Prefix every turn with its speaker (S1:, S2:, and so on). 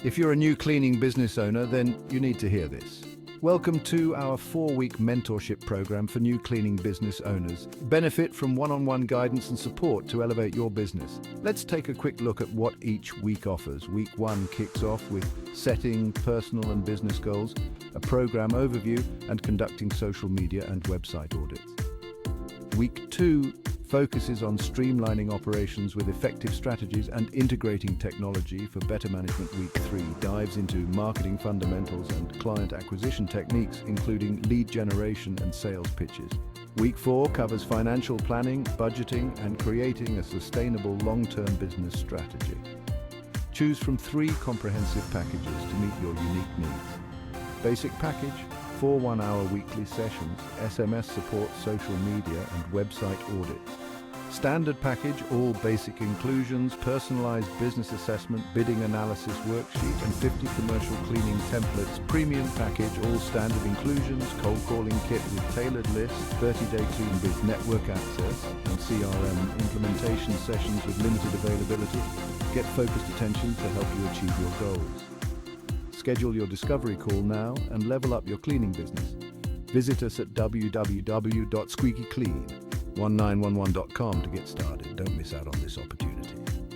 S1: If you're a new cleaning business owner, then you need to hear this. Welcome to our 4-week mentorship program for new cleaning business owners. Benefit from one-on-one guidance and support to elevate your business. Let's take a quick look at what each week offers. Week 1 kicks off with setting personal and business goals, a program overview, and conducting social media and website audits. Week 2 focuses on streamlining operations with effective strategies and integrating technology for better management. Week 3 dives into marketing fundamentals and client acquisition techniques, including lead generation and sales pitches. Week 4 covers financial planning, budgeting, and creating a sustainable long-term business strategy. Choose from 3 comprehensive packages to meet your unique needs. Basic package, 4 one-hour weekly sessions, SMS support, social media, and website audits. Standard package, all basic inclusions, personalized business assessment, bidding analysis worksheet, and 50 commercial cleaning templates. Premium package, all standard inclusions, cold calling kit with tailored lists, 30-day clean biz network access, and CRM implementation sessions with limited availability. Get focused attention to help you achieve your goals. Schedule your discovery call now and level up your cleaning business. Visit us at www.squeakyclean1911.com to get started. Don't miss out on this opportunity.